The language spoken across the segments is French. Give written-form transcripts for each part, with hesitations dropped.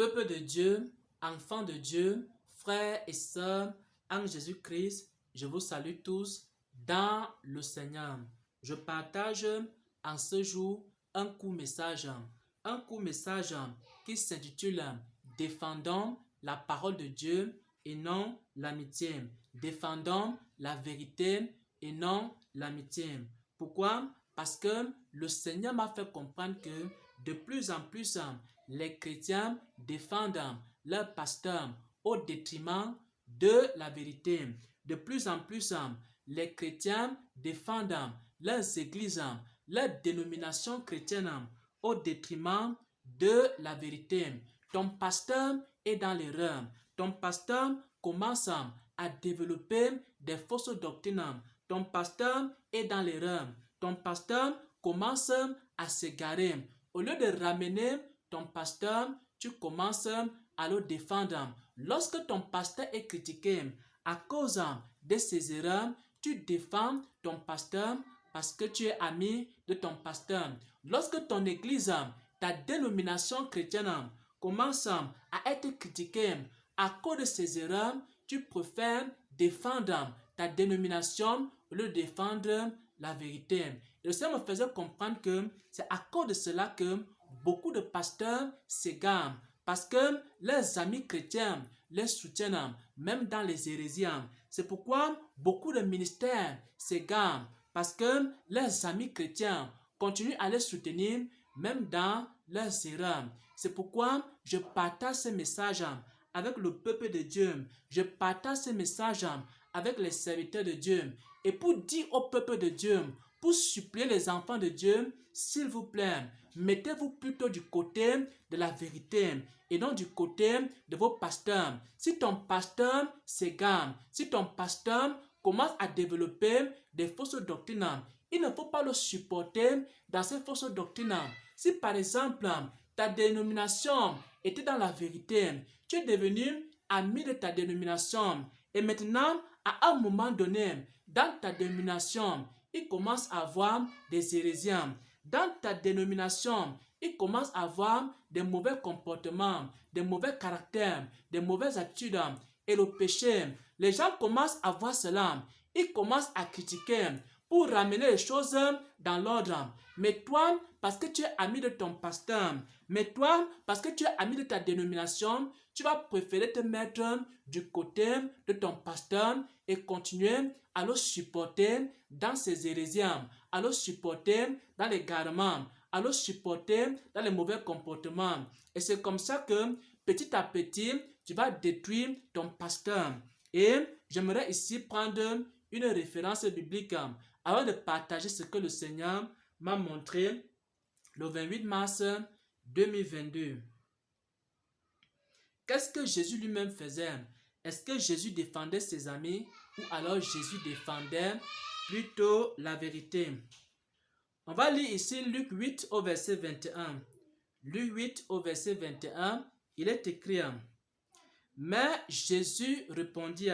Peuple de Dieu, enfants de Dieu, frères et sœurs en Jésus-Christ, je vous salue tous dans le Seigneur. Je partage en ce jour un court message qui s'intitule « Défendons la parole de Dieu et non l'amitié. Défendons la vérité et non l'amitié. » Pourquoi? Parce que le Seigneur m'a fait comprendre que de plus en plus, les chrétiens défendent leur pasteur au détriment de la vérité. De plus en plus, les chrétiens défendent leurs églises, leur dénomination chrétienne au détriment de la vérité. Ton pasteur est dans l'erreur. Ton pasteur commence à développer des fausses doctrines. Ton pasteur est dans l'erreur. Ton pasteur commence à s'égarer. Au lieu de ramener ton pasteur, tu commences à le défendre. Lorsque ton pasteur est critiqué à cause de ses erreurs, tu défends ton pasteur parce que tu es ami de ton pasteur. Lorsque ton église, ta dénomination chrétienne commence à être critiquée à cause de ses erreurs, tu préfères défendre ta dénomination au lieu de défendre la vérité. Et le Seigneur me faisait comprendre que c'est à cause de cela que beaucoup de pasteurs s'égarent parce que leurs amis chrétiens les soutiennent, même dans les hérésies. C'est pourquoi beaucoup de ministères s'égarent parce que leurs amis chrétiens continuent à les soutenir, même dans leurs erreurs. C'est pourquoi je partage ce message avec le peuple de Dieu. Je partage ce message avec les serviteurs de Dieu. Et pour dire au peuple de Dieu, pour supplier les enfants de Dieu, s'il vous plaît, mettez-vous plutôt du côté de la vérité et non du côté de vos pasteurs. Si ton pasteur s'égare, si ton pasteur commence à développer des fausses doctrines, il ne faut pas le supporter dans ces fausses doctrines. Si par exemple, ta dénomination était dans la vérité, tu es devenu ami de ta dénomination et maintenant, à un moment donné, dans ta dénomination, il commence à avoir des hérésies. Dans ta dénomination, il commence à avoir des mauvais comportements, des mauvais caractères, des mauvaises attitudes et le péché. Les gens commencent à voir cela. Ils commencent à critiquer pour ramener les choses dans l'ordre. Mais toi, parce que tu es ami de ton pasteur, mais toi, parce que tu es ami de ta dénomination, tu vas préférer te mettre du côté de ton pasteur et continuer à le supporter dans ses hérésies, à le supporter dans les l'égarement, à le supporter dans les mauvais comportements. Et c'est comme ça que petit à petit, tu vas détruire ton pasteur. Et j'aimerais ici prendre une référence biblique avant de partager ce que le Seigneur m'a montré le 28 mars 2022. Qu'est-ce que Jésus lui-même faisait? Est-ce que Jésus défendait ses amis ou alors Jésus défendait plutôt la vérité? On va lire ici Luc 8 au verset 21. Luc 8 au verset 21, il est écrit: Mais Jésus répondit: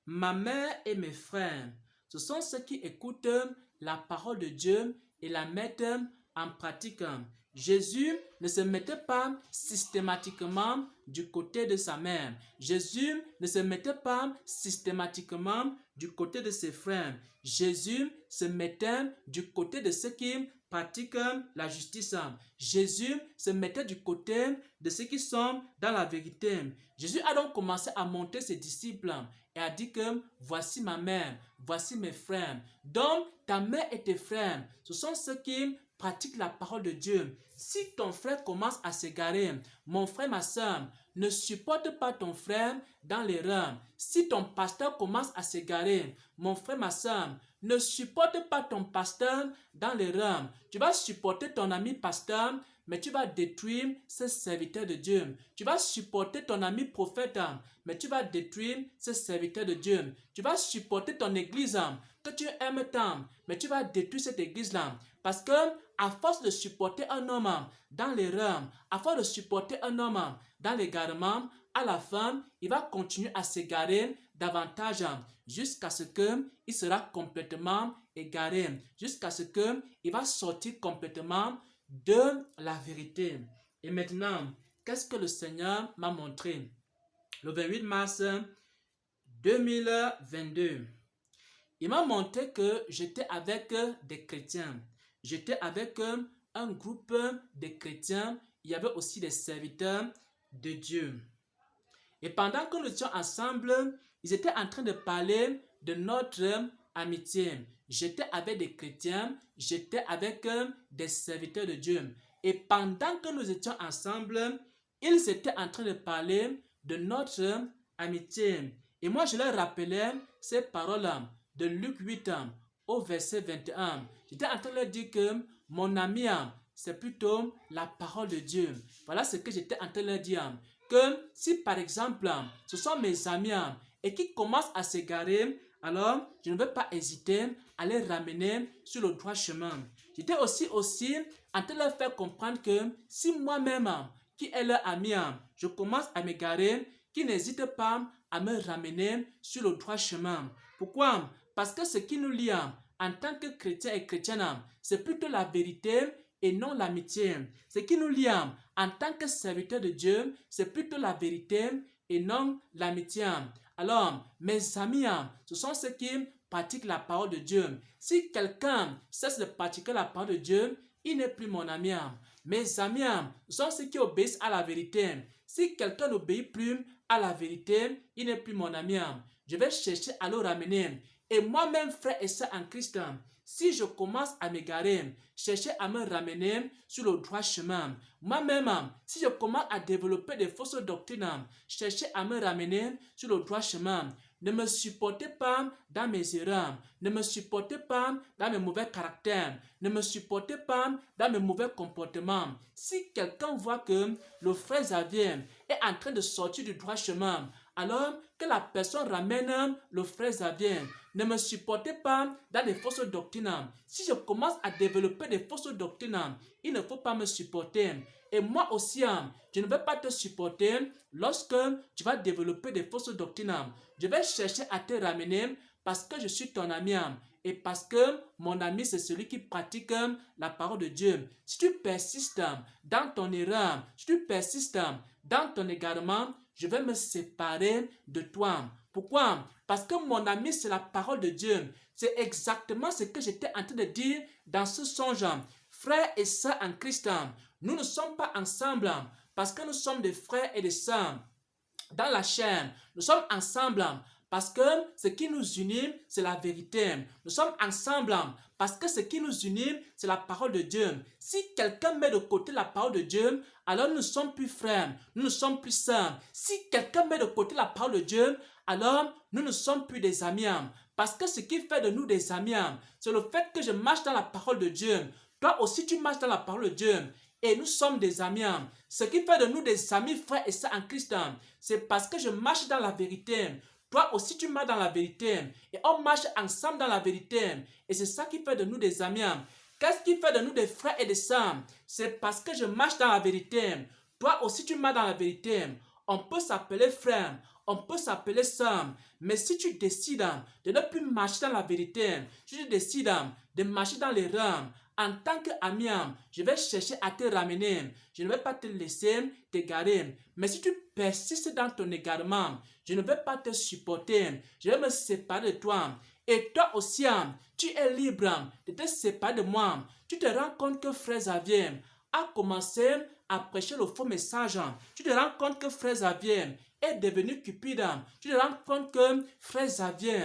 Ma mère et mes frères, ce sont ceux qui écoutent la parole de Dieu et la mettent en pratique. Jésus ne se mettait pas systématiquement du côté de sa mère. Jésus ne se mettait pas systématiquement du côté de ses frères. Jésus se mettait du côté de ceux qui pratiquent la justice. Jésus se mettait du côté de ceux qui sont dans la vérité. Jésus a donc commencé à monter ses disciples et a dit que voici ma mère, voici mes frères. Donc ta mère et tes frères, ce sont ceux qui pratiquent la parole de Dieu. Si ton frère commence à s'égarer, mon frère, ma soeur, ne supporte pas ton frère dans l'erreur. Si ton pasteur commence à s'égarer, mon frère, ma soeur, ne supporte pas ton pasteur dans l'erreur. Tu vas supporter ton ami pasteur, mais tu vas détruire ce serviteur de Dieu. Tu vas supporter ton ami prophète, mais tu vas détruire ce serviteur de Dieu. Tu vas supporter ton église que tu aimes tant, mais tu vas détruire cette église-là. Parce que à force de supporter un homme dans l'erreur, à force de supporter un homme dans l'égarement, à la fin, il va continuer à s'égarer davantage jusqu'à ce qu'il sera complètement égaré, jusqu'à ce qu'il va sortir complètement de la vérité. Et maintenant, qu'est-ce que le Seigneur m'a montré? Le 28 mars 2022, il m'a montré que j'étais avec des chrétiens. J'étais avec un groupe de chrétiens. Il y avait aussi des serviteurs de Dieu. Et pendant que nous étions ensemble, ils étaient en train de parler de notre amitié. J'étais avec des chrétiens, j'étais avec des serviteurs de Dieu. Et pendant que nous étions ensemble, ils étaient en train de parler de notre amitié. Et moi, je leur rappelais ces paroles de Luc 8 au verset 21. J'étais en train de leur dire que mon ami, c'est plutôt la parole de Dieu. Voilà ce que j'étais en train de leur dire. Que si par exemple, ce sont mes amis et qui commencent à s'égarer, alors je ne vais pas hésiter à les ramener sur le droit chemin. J'étais aussi en train de leur faire comprendre que si moi-même, qui est leur ami, je commence à m'égarer, qu'ils n'hésitent pas à me ramener sur le droit chemin. Pourquoi? Parce que ce qui nous lie en tant que chrétiens et chrétiennes, c'est plutôt la vérité et non l'amitié. Ce qui nous lie en tant que serviteurs de Dieu, c'est plutôt la vérité et non l'amitié. Alors, mes amis, ce sont ceux qui pratiquent la parole de Dieu. Si quelqu'un cesse de pratiquer la parole de Dieu, il n'est plus mon ami. Mes amis, ce sont ceux qui obéissent à la vérité. Si quelqu'un n'obéit plus à la vérité, il n'est plus mon ami. Je vais chercher à le ramener. Et moi-même, frère et sœur en Christ, si je commence à m'égarer, chercher à me ramener sur le droit chemin. Moi-même, si je commence à développer des fausses doctrines, chercher à me ramener sur le droit chemin. Ne me supportez pas dans mes erreurs. Ne me supportez pas dans mes mauvais caractères. Ne me supportez pas dans mes mauvais comportements. Si quelqu'un voit que le frère Xavier est en train de sortir du droit chemin, alors que la personne ramène le frère Xavier. Ne me supportez pas dans des fausses doctrines. Si je commence à développer des fausses doctrines, il ne faut pas me supporter. Et moi aussi, je ne vais pas te supporter lorsque tu vas développer des fausses doctrines. Je vais chercher à te ramener parce que je suis ton ami. Et parce que mon ami, c'est celui qui pratique la parole de Dieu. Si tu persistes dans ton erreur, si tu persistes dans ton égarement, je vais me séparer de toi. Pourquoi? Parce que mon ami, c'est la parole de Dieu. C'est exactement ce que j'étais en train de dire dans ce songe. Frères et sœurs en Christ, nous ne sommes pas ensemble parce que nous sommes des frères et des sœurs dans la chair. Nous sommes ensemble parce que ce qui nous unit, c'est la vérité. Nous sommes ensemble parce que ce qui nous unit, c'est la parole de Dieu. Si quelqu'un met de côté la parole de Dieu, alors nous ne sommes plus frères, nous ne sommes plus sœurs. Si quelqu'un met de côté la parole de Dieu, alors nous ne sommes plus des amis. Parce que ce qui fait de nous des amis, c'est le fait que je marche dans la parole de Dieu. Toi aussi, tu marches dans la parole de Dieu. Et nous sommes des amis. Ce qui fait de nous des amis, frères et sœurs en Christ, c'est parce que je marche dans la vérité. Toi aussi, tu marches dans la vérité. Et on marche ensemble dans la vérité. Et c'est ça qui fait de nous des amis. Qu'est-ce qui fait de nous des frères et des sœurs? C'est parce que je marche dans la vérité. Toi aussi, tu marches dans la vérité. On peut s'appeler frère, on peut s'appeler sœur. Mais si tu décides de ne plus marcher dans la vérité, si tu décides de marcher dans l'erreur, en tant qu'ami, je vais chercher à te ramener. Je ne vais pas te laisser t'égarer. Mais si tu persistes dans ton égarement, je ne vais pas te supporter. Je vais me séparer de toi. Et toi aussi, tu es libre de te séparer de moi. Tu te rends compte que frère Xavier a commencé à prêcher le faux message. Tu te rends compte que frère Xavier est devenu cupide. Tu te rends compte que frère Xavier,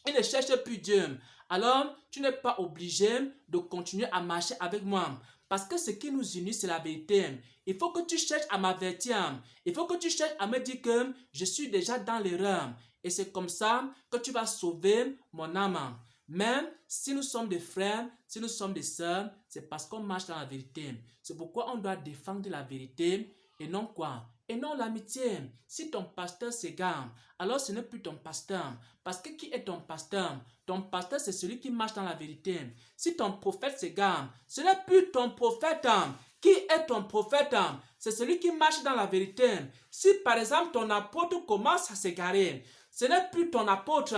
il ne cherche plus Dieu. Alors, tu n'es pas obligé de continuer à marcher avec moi. Parce que ce qui nous unit, c'est la vérité. Il faut que tu cherches à m'avertir. Il faut que tu cherches à me dire que je suis déjà dans l'erreur. Et c'est comme ça que tu vas sauver mon âme. Même si nous sommes des frères, si nous sommes des sœurs, c'est parce qu'on marche dans la vérité. C'est pourquoi on doit défendre la vérité et non quoi? Et non l'amitié. Si ton pasteur s'égare, alors ce n'est plus ton pasteur. Parce que qui est ton pasteur? Ton pasteur, c'est celui qui marche dans la vérité. Si ton prophète s'égare, ce n'est plus ton prophète. Qui est ton prophète? C'est celui qui marche dans la vérité. Si par exemple ton apôtre commence à s'égarer, ce n'est plus ton apôtre.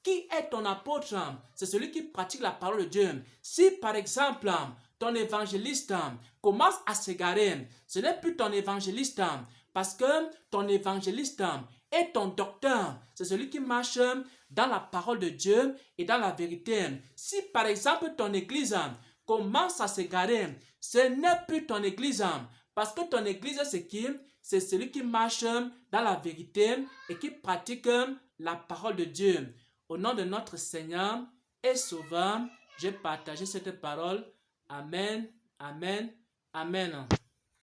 Qui est ton apôtre? C'est celui qui pratique la parole de Dieu. Si par exemple ton évangéliste commence à s'égarer, ce n'est plus ton évangéliste parce que ton évangéliste est ton docteur. C'est celui qui marche dans la parole de Dieu et dans la vérité. Si par exemple ton église commence à s'égarer, ce n'est plus ton église parce que ton église c'est qui? C'est celui qui marche dans la vérité et qui pratique la parole de Dieu. Au nom de notre Seigneur et Sauveur, j'ai partagé cette parole. Amen, amen, amen.